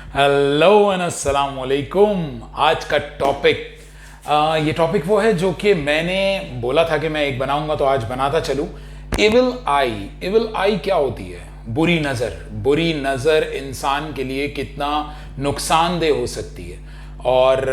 Hello and अस्सलाम वालेकुम। आज का टॉपिक ये टॉपिक वो है जो कि मैंने बोला था कि मैं एक बनाऊंगा तो आज बनाता चलूं। इविल आई। इविल आई क्या होती है? बुरी नज़र। बुरी नज़र इंसान के लिए कितना नुकसानदेह हो सकती है और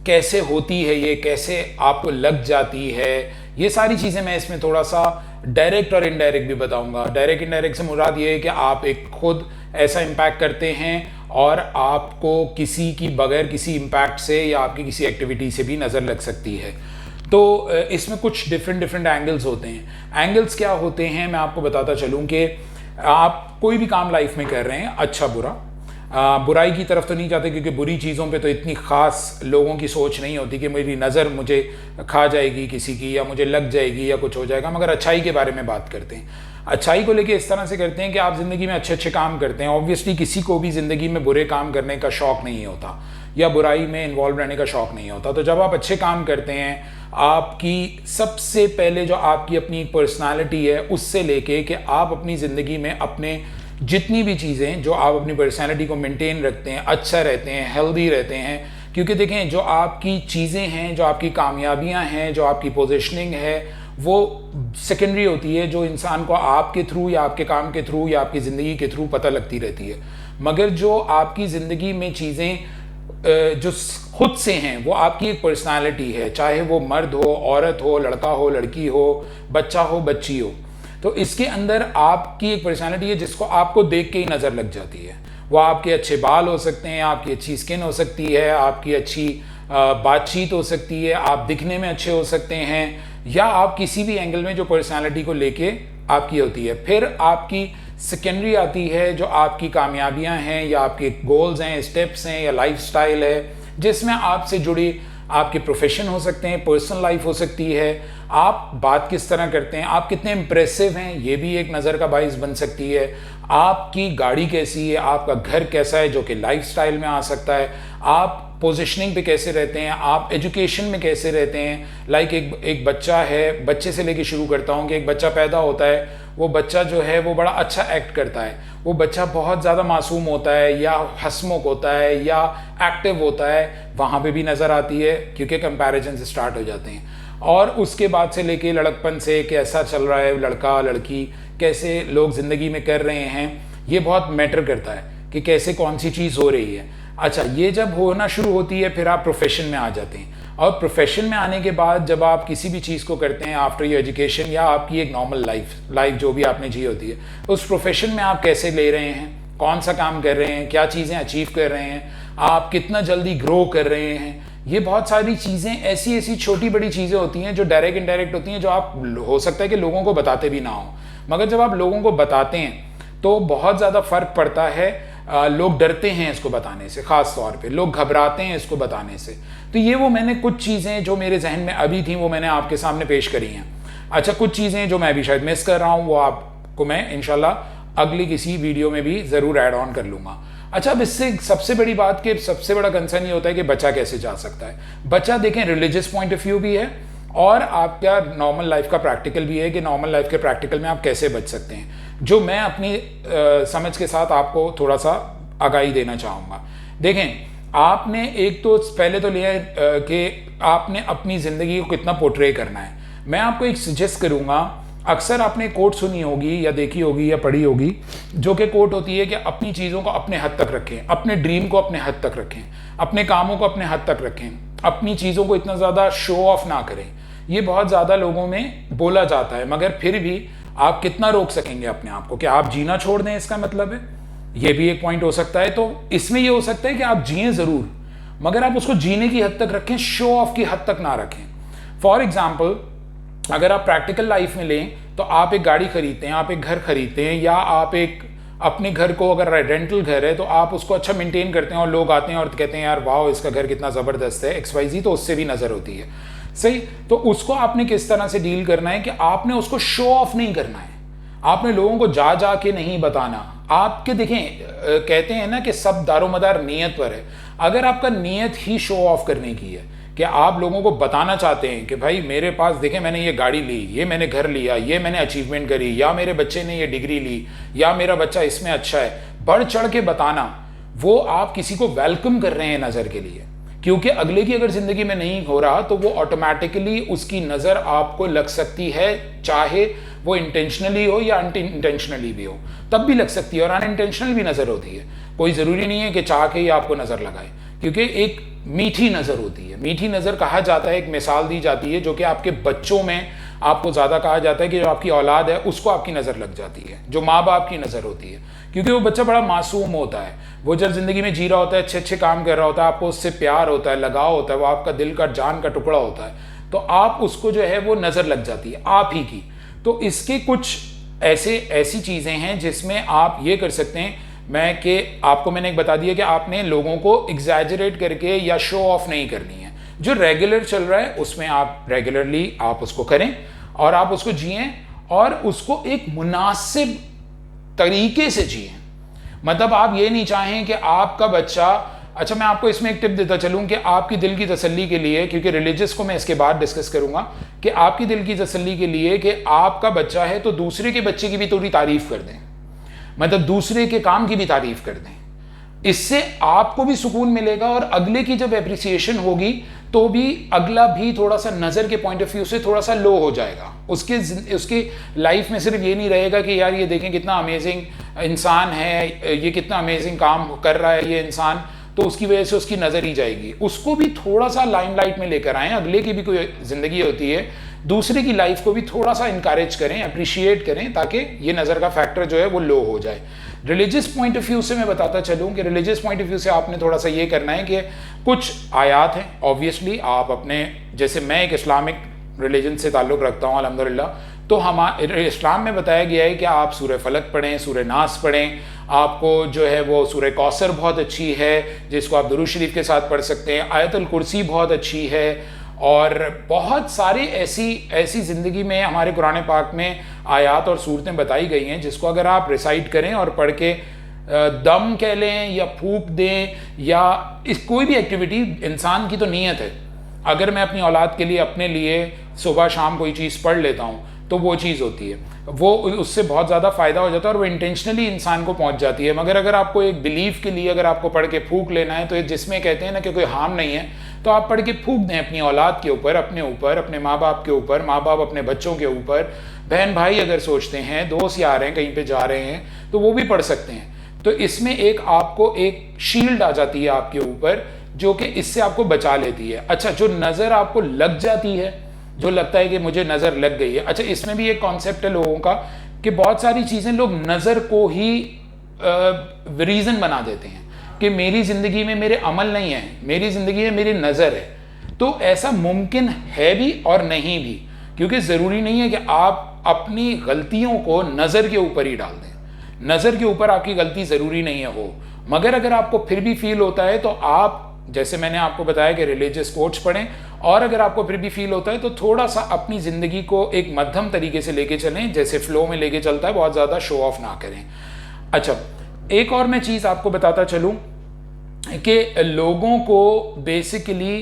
कैसे होती है, ये कैसे आपको लग जाती है, ये सारी चीज़ें मैं इसमें थोड़ा सा डायरेक्ट और इनडायरेक्ट भी बताऊंगा। डायरेक्ट इनडायरेक्ट से मुराद ये है कि आप एक खुद ऐसा इम्पैक्ट करते हैं और आपको किसी की बगैर किसी इम्पैक्ट से या आपकी किसी एक्टिविटी से भी नज़र लग सकती है। तो इसमें कुछ डिफरेंट एंगल्स होते हैं। एंगल्स क्या होते हैं मैं आपको बताता चलूँ कि आप कोई भी काम लाइफ में कर रहे हैं, अच्छा बुरा, बुराई की तरफ तो नहीं जाते क्योंकि बुरी चीज़ों पे तो इतनी ख़ास लोगों की सोच नहीं होती कि मेरी नज़र मुझे खा जाएगी किसी की या मुझे लग जाएगी या कुछ हो जाएगा, मगर अच्छाई के बारे में बात करते हैं। अच्छाई को लेके इस तरह से करते हैं कि आप ज़िंदगी में अच्छे अच्छे काम करते हैं। ऑब्वियसली किसी को भी ज़िंदगी में बुरे काम करने का शौक़ नहीं होता या बुराई में इन्वॉल्व रहने का शौक़ नहीं होता। तो जब आप अच्छे काम करते हैं, आपकी सबसे पहले जो आपकी अपनी पर्सनालिटी है उससे लेके कि आप अपनी ज़िंदगी में अपने जितनी भी चीज़ें जो आप अपनी पर्सनालिटी को मेंटेन रखते हैं, अच्छा रहते हैं, हेल्दी रहते हैं। क्योंकि देखें, जो आपकी चीज़ें हैं, जो आपकी कामयाबियां हैं, जो आपकी पोजीशनिंग है, वो सेकेंडरी होती है, जो इंसान को आपके थ्रू या आपके काम के थ्रू या आपकी ज़िंदगी के थ्रू पता लगती रहती है। मगर जो आपकी ज़िंदगी में चीज़ें जो खुद से हैं वो आपकी एक पर्सनालिटी है, चाहे वो मर्द हो, औरत हो, लड़का हो, लड़की हो, बच्चा हो, बच्ची हो। तो इसके अंदर आपकी एक पर्सनालिटी है जिसको आपको देख के ही नज़र लग जाती है। वो आपके अच्छे बाल हो सकते हैं, आपकी अच्छी स्किन हो सकती है, आपकी अच्छी बातचीत हो सकती है, आप दिखने में अच्छे हो सकते हैं, या आप किसी भी एंगल में जो पर्सनालिटी को लेके आपकी होती है। फिर आपकी सेकेंडरी आती है जो आपकी कामयाबियां हैं या आपके गोल्स हैं, स्टेप्स हैं या लाइफस्टाइल है, जिसमें आपसे जुड़ी आपके प्रोफेशन हो सकते हैं, पर्सनल लाइफ हो सकती है, आप बात किस तरह करते हैं, आप कितने इम्प्रेसिव हैं, ये भी एक नज़र का बाइस बन सकती है। आपकी गाड़ी कैसी है, आपका घर कैसा है, जो कि लाइफस्टाइल में आ सकता है। आप पोजीशनिंग पे कैसे रहते हैं, आप एजुकेशन में कैसे रहते हैं। लाइक एक बच्चा है, बच्चे से लेके शुरू करता हूँ कि एक बच्चा पैदा होता है, वो बच्चा जो है वो बड़ा अच्छा एक्ट करता है, वो बच्चा बहुत ज़्यादा मासूम होता है या हंसमुख होता है या एक्टिव होता है, वहाँ पे भी नज़र आती है क्योंकि कंपैरिजन से स्टार्ट हो जाते हैं। और उसके बाद से लेके लड़कपन से कैसा चल रहा है लड़का लड़की, कैसे लोग ज़िंदगी में कर रहे हैं, ये बहुत मैटर करता है कि कैसे कौन सी चीज़ हो रही है। अच्छा, ये जब होना शुरू होती है फिर आप प्रोफेशन में आ जाते हैं, और प्रोफेशन में आने के बाद जब आप किसी भी चीज़ को करते हैं आफ्टर योर एजुकेशन या आपकी एक नॉर्मल लाइफ जो भी आपने जी होती है, उस प्रोफेशन में आप कैसे ले रहे हैं, कौन सा काम कर रहे हैं, क्या चीज़ें अचीव कर रहे हैं, आप कितना जल्दी ग्रो कर रहे हैं। ये बहुत सारी चीज़ें ऐसी ऐसी छोटी बड़ी चीज़ें होती हैं जो डायरेक्ट इनडायरेक्ट होती हैं, जो आप हो सकता है कि लोगों को बताते भी ना हो, मगर जब आप लोगों को बताते हैं तो बहुत ज़्यादा फ़र्क पड़ता है। लोग डरते हैं इसको बताने से, ख़ास तौर पे लोग घबराते हैं इसको बताने से। तो ये वो मैंने कुछ चीज़ें जो मेरे जहन में अभी थी वो मैंने आपके सामने पेश करी हैं। अच्छा, कुछ चीज़ें जो मैं अभी शायद मिस कर रहा हूँ वो आपको मैं इंशाल्लाह अगली किसी वीडियो में भी ज़रूर ऐड ऑन कर लूँगा। अच्छा, अब इससे सबसे बड़ी बात कि सबसे बड़ा कंसर्न ये होता है कि बच्चा कैसे जा सकता है। बच्चा देखें रिलीजियस पॉइंट ऑफ व्यू भी है और आपका नॉर्मल लाइफ का प्रैक्टिकल भी है कि नॉर्मल लाइफ के प्रैक्टिकल में आप कैसे बच सकते हैं, जो मैं अपनी समझ के साथ आपको थोड़ा सा आगाही देना चाहूँगा। देखें, आपने एक तो पहले तो लिया है कि आपने अपनी ज़िंदगी को कितना पोर्ट्रे करना है। मैं आपको एक सजेस्ट करूँगा, अक्सर आपने कोट सुनी होगी या देखी होगी या पढ़ी होगी, जो कि कोट होती है कि अपनी चीज़ों को अपने हद तक रखें, अपने ड्रीम को अपने हद तक रखें, अपने कामों को अपने हद तक रखें, अपनी चीज़ों को इतना ज़्यादा शो ऑफ ना करें। ये बहुत ज़्यादा लोगों में बोला जाता है, मगर फिर भी आप कितना रोक सकेंगे अपने आप को? कि आप जीना छोड़ दें इसका मतलब है? ये भी एक पॉइंट हो सकता है। तो इसमें ये हो सकता है कि आप जिएं ज़रूर, मगर आप उसको जीने की हद तक रखें, शो ऑफ की हद तक ना रखें। फॉर एग्जाम्पल, अगर आप प्रैक्टिकल लाइफ में लें तो आप एक गाड़ी खरीदते हैं, आप एक घर खरीदते हैं, या आप एक अपने घर को, अगर रेंटल घर है तो आप उसको अच्छा मेंटेन करते हैं और लोग आते हैं और कहते हैं यार वाह इसका घर कितना ज़बरदस्त है XYZ, तो उससे भी नज़र होती है। सही, तो उसको आपने किस तरह से डील करना है कि आपने उसको शो ऑफ नहीं करना है, आपने लोगों को जा जा के नहीं बताना। आपके देखें, कहते हैं ना कि सब दारोमदार नीयत पर है। अगर आपका नीयत ही शो ऑफ करने की है कि आप लोगों को बताना चाहते हैं कि भाई मेरे पास देखें मैंने ये गाड़ी ली, ये मैंने घर लिया, ये मैंने अचीवमेंट करी, या मेरे बच्चे ने ये डिग्री ली, या मेरा बच्चा इसमें अच्छा है, बढ़ चढ़ के बताना, वो आप किसी को वेलकम कर रहे हैं नज़र के लिए, क्योंकि अगले की अगर ज़िंदगी में नहीं हो रहा तो वो ऑटोमेटिकली उसकी नज़र आपको लग सकती है, चाहे वो इंटेंशनली हो या अनइंटेंशनली भी हो, तब भी लग सकती है। और अनइंटेंशनल भी नज़र होती है, कोई ज़रूरी नहीं है कि चाह के ही आपको नज़र लगाए, क्योंकि एक मीठी नज़र होती है। मीठी नज़र कहा जाता है, एक मिसाल दी जाती है जो कि आपके बच्चों में आपको ज़्यादा कहा जाता है कि जो आपकी औलाद है उसको आपकी नज़र लग जाती है, जो माँ बाप की नज़र होती है, क्योंकि वो बच्चा बड़ा मासूम होता है। वो जब ज़िंदगी में जी रहा होता है, अच्छे अच्छे काम कर रहा होता है, आपको उससे प्यार होता है, लगाव होता है, वो आपका दिल का जान का टुकड़ा होता है, तो आप उसको जो है वो नज़र लग जाती है आप ही की। तो इसके कुछ ऐसी चीज़ें हैं जिसमें आप ये कर सकते हैं, आपको मैंने एक बता दिया कि आपने लोगों को एग्जैजरेट करके या शो ऑफ नहीं करनी है। जो रेगुलर चल रहा है उसमें आप रेगुलरली आप उसको करें और आप उसको जिएं और उसको एक मुनासिब तरीके से जिएं। मतलब आप ये नहीं चाहें कि आपका बच्चा, अच्छा मैं आपको इसमें एक टिप देता चलूं कि आपकी दिल की तसल्ली के लिए, क्योंकि रिलीजियस को मैं इसके बाद डिस्कस करूंगा, कि आपकी दिल की तसल्ली के लिए कि आपका बच्चा है तो दूसरे के बच्चे की भी थोड़ी तारीफ कर दें, मतलब दूसरे के काम की भी तारीफ कर दें। इससे आपको भी सुकून मिलेगा और अगले की जब एप्रिसिएशन होगी तो भी अगला भी थोड़ा सा नज़र के पॉइंट ऑफ व्यू से थोड़ा सा लो हो जाएगा। उसके लाइफ में सिर्फ ये नहीं रहेगा कि यार ये देखें कितना अमेजिंग इंसान है, ये कितना अमेजिंग काम कर रहा है ये इंसान, तो उसकी वजह से उसकी नज़र ही जाएगी। उसको भी थोड़ा सा लाइमलाइट में लेकर आएँ। अगले की भी कोई ज़िंदगी होती है, दूसरे की लाइफ को भी थोड़ा सा इंकरेज करें, अप्रिशिएट करें, ताकि ये नज़र का फैक्टर जो है वो लो हो जाए। रिलीजियस पॉइंट ऑफ व्यू से मैं बताता चलूँ कि रिलीजियस पॉइंट ऑफ व्यू से आपने थोड़ा सा ये करना है कि कुछ आयात हैं, ऑब्वियसली आप अपने, जैसे मैं एक इस्लामिक रिलीजन से ताल्लुक़ रखता हूँ अल्हम्दुलिल्लाह, तो हमारे इस्लाम में बताया गया है कि आप सूरह फलक पढ़ें, सूरह नास पढ़ें, आपको जो है वो सूरह कौसर बहुत अच्छी है जिसको आप दुरूद शरीफ के साथ पढ़ सकते हैं, आयतुल कुर्सी बहुत अच्छी है, और बहुत सारे ऐसी ज़िंदगी में हमारे कुरान पाक में आयात और सूरतें बताई गई हैं जिसको अगर आप रिसाइट करें और पढ़ के दम कह लें या फूंक दें या इस कोई भी एक्टिविटी, इंसान की तो नीयत है। अगर मैं अपनी औलाद के लिए, अपने लिए सुबह शाम कोई चीज़ पढ़ लेता हूँ तो वो चीज़ होती है, वो उससे बहुत ज़्यादा फ़ायदा हो जाता है और वो इंटेंशनली इंसान को पहुँच जाती है। मगर अगर आपको एक बिलीफ के लिए अगर आपको पढ़ के फूंक लेना है, तो जिसमें कहते हैं ना कि कोई हार्म नहीं है, तो आप पढ़ के फूंक दें अपनी औलाद के ऊपर, अपने माँ बाप के ऊपर, माँ बाप अपने बच्चों के ऊपर, बहन भाई अगर सोचते हैं, दोस्त यार हैं कहीं पे जा रहे हैं तो वो भी पढ़ सकते हैं। तो इसमें एक आपको एक शील्ड आ जाती है आपके ऊपर जो कि इससे आपको बचा लेती है। अच्छा, जो नज़र आपको लग जाती है, जो लगता है कि मुझे नज़र लग गई है, अच्छा इसमें भी एक कॉन्सेप्ट है लोगों का कि बहुत सारी चीज़ें लोग नज़र को ही रीज़न बना देते हैं कि मेरी ज़िंदगी में मेरे अमल नहीं है, मेरी ज़िंदगी में मेरी नज़र है। तो ऐसा मुमकिन है भी और नहीं भी, क्योंकि ज़रूरी नहीं है कि आप अपनी गलतियों को नज़र के ऊपर ही डाल दें। नज़र के ऊपर आपकी गलती ज़रूरी नहीं है हो, मगर अगर आपको फिर भी फील होता है तो आप, जैसे मैंने आपको बताया कि रिलीजियस कोट्स पढ़ें, और अगर आपको फिर भी फील होता है तो थोड़ा सा अपनी ज़िंदगी को एक मध्यम तरीके से लेके चलें, जैसे फ्लो में लेके चलता है, बहुत ज़्यादा शो ऑफ ना करें। अच्छा, एक और मैं चीज़ आपको बताता चलूँ कि लोगों को बेसिकली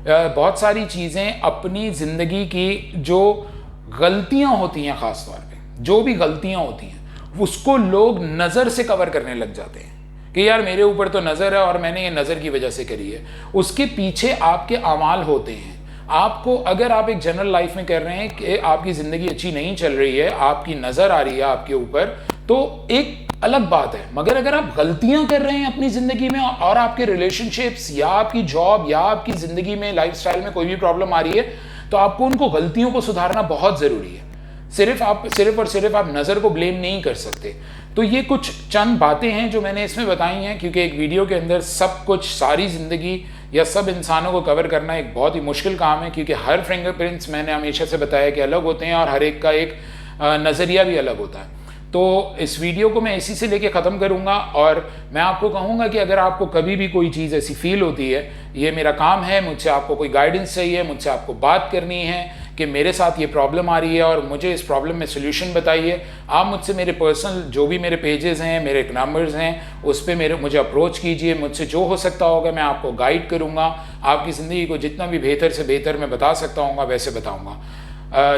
बहुत सारी चीज़ें अपनी ज़िंदगी की जो गलतियाँ होती हैं, ख़ास तौर पे जो भी गलतियाँ होती हैं, उसको लोग नज़र से कवर करने लग जाते हैं कि यार मेरे ऊपर तो नज़र है और मैंने ये नज़र की वजह से करी है। उसके पीछे आपके अमाल होते हैं। आपको, अगर आप एक जनरल लाइफ में कर रहे हैं कि आपकी ज़िंदगी अच्छी नहीं चल रही है, आपकी नज़र आ रही है आपके ऊपर, तो एक अलग बात है। मगर अगर आप गलतियां कर रहे हैं अपनी ज़िंदगी में और आपके रिलेशनशिप्स या आपकी जॉब या आपकी ज़िंदगी में लाइफस्टाइल में कोई भी प्रॉब्लम आ रही है, तो आपको उनको गलतियों को सुधारना बहुत ज़रूरी है। सिर्फ आप नज़र को ब्लेम नहीं कर सकते। तो ये कुछ चंद बातें हैं जो मैंने इसमें बताई हैं, क्योंकि एक वीडियो के अंदर सब कुछ, सारी ज़िंदगी या सब इंसानों को कवर करना एक बहुत ही मुश्किल काम है, क्योंकि हर फिंगरप्रिंट्स, मैंने हमेशा से बताया कि अलग होते हैं और हर एक का एक नज़रिया भी अलग होता है। तो इस वीडियो को मैं इसी से लेके ख़त्म करूँगा और मैं आपको कहूँगा कि अगर आपको कभी भी कोई चीज़ ऐसी फील होती है, ये मेरा काम है, मुझसे आपको कोई गाइडेंस चाहिए, मुझसे आपको बात करनी है कि मेरे साथ ये प्रॉब्लम आ रही है और मुझे इस प्रॉब्लम में सोल्यूशन बताइए, आप मुझसे मेरे पर्सनल जो भी मेरे पेजेस हैं, मेरे नंबर्स हैं, उस पर मुझे अप्रोच कीजिए। मुझसे जो हो सकता होगा मैं आपको गाइड करूँगा, आपकी ज़िंदगी को जितना भी बेहतर से बेहतर मैं बता सकता हूँ वैसे बताऊँगा।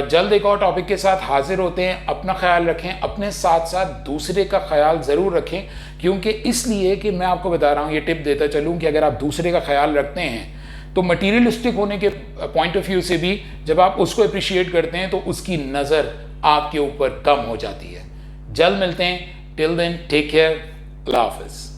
जल्द एक और टॉपिक के साथ हाजिर होते हैं। अपना ख्याल रखें, अपने साथ साथ दूसरे का ख्याल ज़रूर रखें, क्योंकि इसलिए कि मैं आपको बता रहा हूँ, ये टिप देता चलूँ कि अगर आप दूसरे का ख्याल रखते हैं तो मटीरियलिस्टिक होने के पॉइंट ऑफ व्यू से भी जब आप उसको अप्रिशिएट करते हैं तो उसकी नज़र आपके ऊपर कम हो जाती है। जल्द मिलते हैं, टिल देन टेक केयर, अल्लाह हाफिज़।